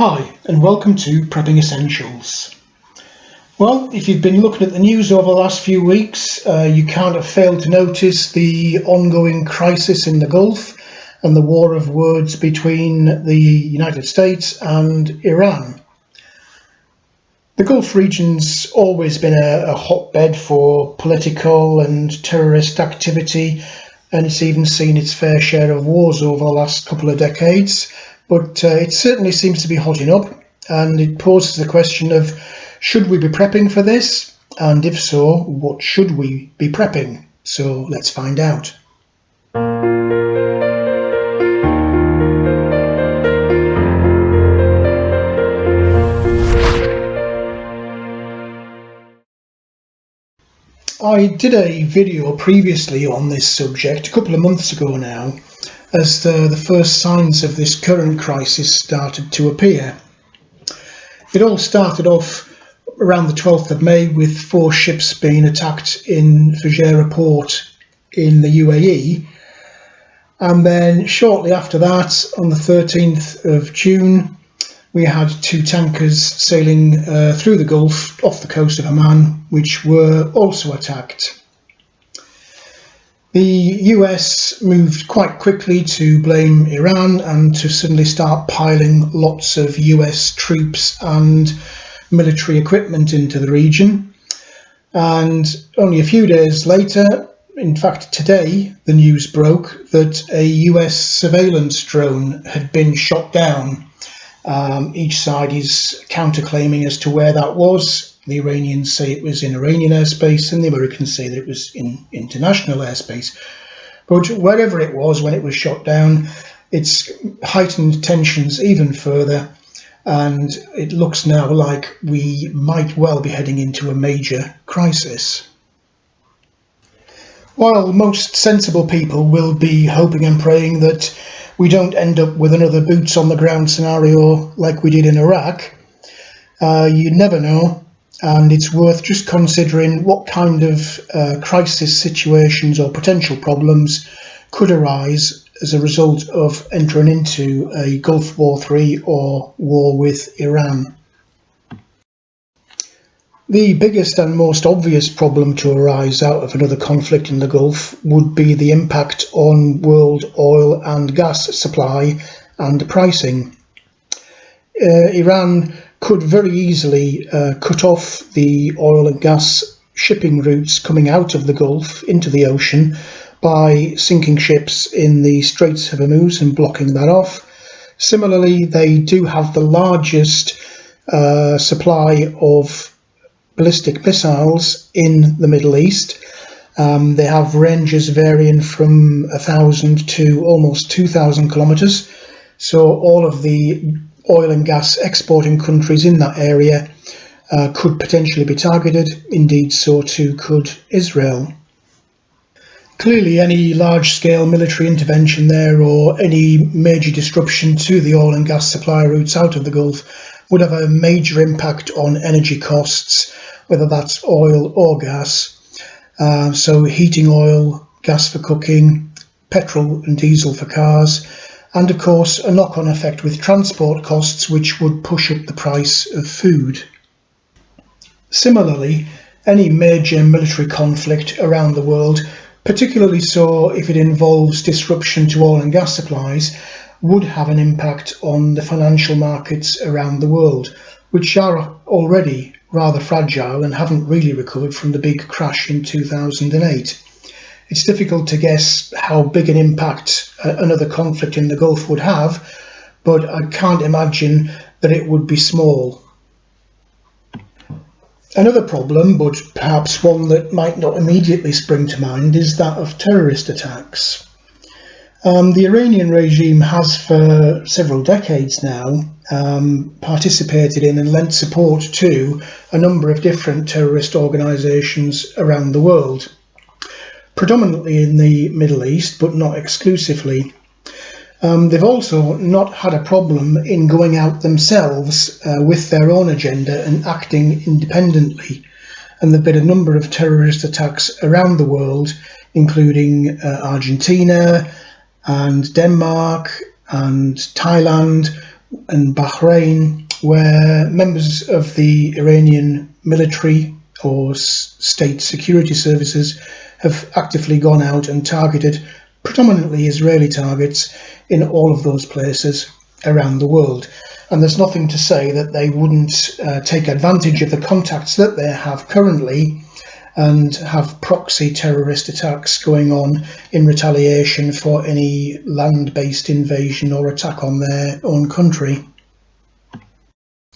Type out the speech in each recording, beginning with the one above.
Hi, and welcome to Prepping Essentials. Well, if you've been looking at the news over the last few weeks, you can't have failed to notice the ongoing crisis in the Gulf and the war of words between the United States and Iran. The Gulf region's always been a hotbed for political and terrorist activity, and it's even seen its fair share of wars over the last couple of decades. But it certainly seems to be hotting up, and it poses the question of, should we be prepping for this? And if so, what should we be prepping? So let's find out. I did a video previously on this subject a couple of months ago now, as the first signs of this current crisis started to appear. It all started off around the 12th of May with 4 ships being attacked in Fujairah port in the UAE, and then shortly after that, on the 13th of June, we had 2 tankers sailing through the Gulf off the coast of Oman, which were also attacked. The US moved quite quickly to blame Iran and to suddenly start piling lots of US troops and military equipment into the region. And only a few days later, in fact today, the news broke that a US surveillance drone had been shot down. Each side is counterclaiming as to where that was. The Iranians say it was in Iranian airspace, and the Americans say that it was in international airspace. But wherever it was when it was shot down, it's heightened tensions even further, and it looks now like we might well be heading into a major crisis. While most sensible people will be hoping and praying that we don't end up with another boots on the ground scenario like we did in Iraq, you never know. And it's worth just considering what kind of crisis situations or potential problems could arise as a result of entering into a Gulf War III or war with Iran. The biggest and most obvious problem to arise out of another conflict in the Gulf would be the impact on world oil and gas supply and pricing. Iran could very easily cut off the oil and gas shipping routes coming out of the Gulf into the ocean by sinking ships in the Straits of Hormuz and blocking that off. Similarly, they do have the largest supply of ballistic missiles in the Middle East. They have ranges varying from 1,000 to almost 2,000 kilometers. So all of the oil and gas exporting countries in that area could potentially be targeted. Indeed, so too could Israel. Clearly, any large-scale military intervention there or any major disruption to the oil and gas supply routes out of the Gulf would have a major impact on energy costs, whether that's oil or gas. So heating oil, gas for cooking, petrol and diesel for cars, and of course a knock-on effect with transport costs, which would push up the price of food. Similarly, any major military conflict around the world, particularly so if it involves disruption to oil and gas supplies, would have an impact on the financial markets around the world, which are already rather fragile and haven't really recovered from the big crash in 2008. It's difficult to guess how big an impact another conflict in the Gulf would have, but I can't imagine that it would be small. Another problem, but perhaps one that might not immediately spring to mind, is that of terrorist attacks. The Iranian regime has for several decades now participated in and lent support to a number of different terrorist organisations around the world, predominantly in the Middle East, but not exclusively. They've also not had a problem in going out themselves with their own agenda and acting independently. And there have been a number of terrorist attacks around the world, including Argentina and Denmark and Thailand, and Bahrain, where members of the Iranian military or state security services have actively gone out and targeted predominantly Israeli targets in all of those places around the world. And there's nothing to say that they wouldn't take advantage of the contacts that they have currently and have proxy terrorist attacks going on in retaliation for any land-based invasion or attack on their own country.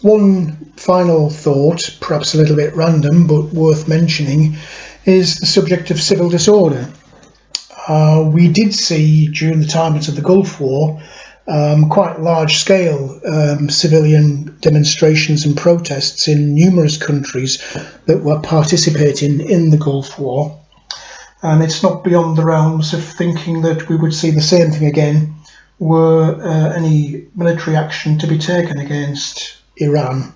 One final thought, perhaps a little bit random but worth mentioning, is the subject of civil disorder. We did see during the times of the Gulf War quite large-scale civilian demonstrations and protests in numerous countries that were participating in the Gulf War. And it's not beyond the realms of thinking that we would see the same thing again were any military action to be taken against Iran.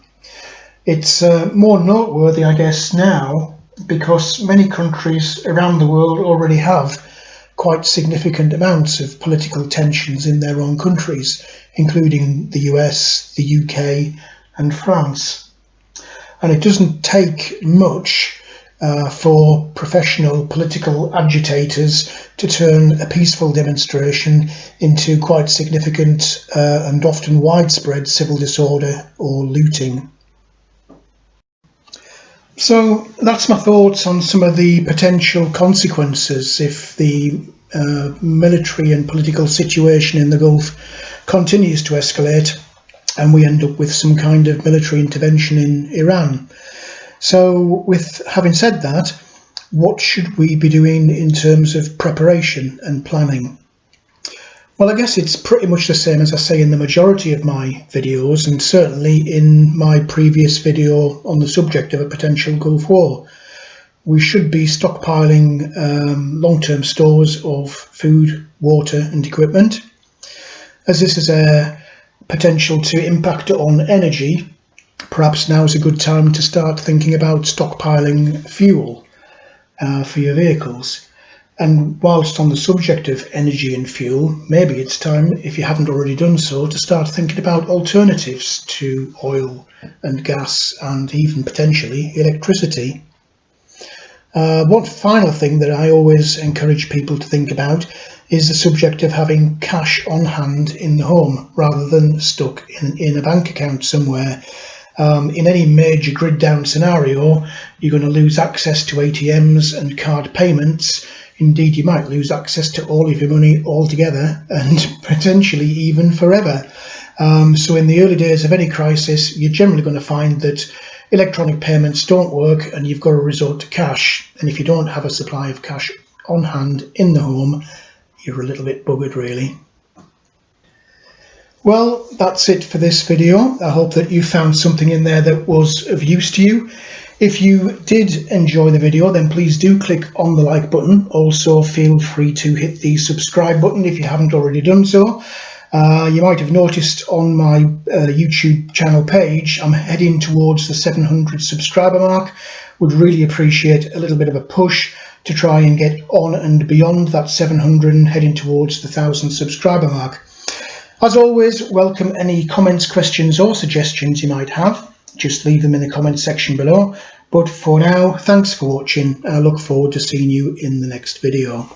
It's more noteworthy, I guess, now because many countries around the world already have quite significant amounts of political tensions in their own countries, including the US, the UK and France. And it doesn't take much for professional political agitators to turn a peaceful demonstration into quite significant and often widespread civil disorder or looting. So that's my thoughts on some of the potential consequences if the military and political situation in the Gulf continues to escalate and we end up with some kind of military intervention in Iran. So with having said that, what should we be doing in terms of preparation and planning? Well, I guess it's pretty much the same as I say in the majority of my videos, and certainly in my previous video on the subject of a potential Gulf War. We should be stockpiling long-term stores of food, water and equipment. As this is a potential to impact on energy, perhaps now is a good time to start thinking about stockpiling fuel for your vehicles. And whilst on the subject of energy and fuel, maybe it's time, if you haven't already done so, to start thinking about alternatives to oil and gas and even potentially electricity. One final thing that I always encourage people to think about is the subject of having cash on hand in the home rather than stuck in a bank account somewhere. In any major grid down scenario, you're going to lose access to ATMs and card payments. Indeed, you might lose access to all of your money altogether and potentially even forever. So in the early days of any crisis, you're generally going to find that electronic payments don't work and you've got to resort to cash. And if you don't have a supply of cash on hand in the home, you're a little bit buggered really. Well, that's it for this video. I hope that you found something in there that was of use to you. If you did enjoy the video, then please do click on the like button. Also, feel free to hit the subscribe button if you haven't already done so. You might have noticed on my YouTube channel page, I'm heading towards the 700 subscriber mark. Would really appreciate a little bit of a push to try and get on and beyond that 700 and heading towards the 1000 subscriber mark. As always, welcome any comments, questions or suggestions you might have. Just leave them in the comment section below. But for now, thanks for watching and I look forward to seeing you in the next video.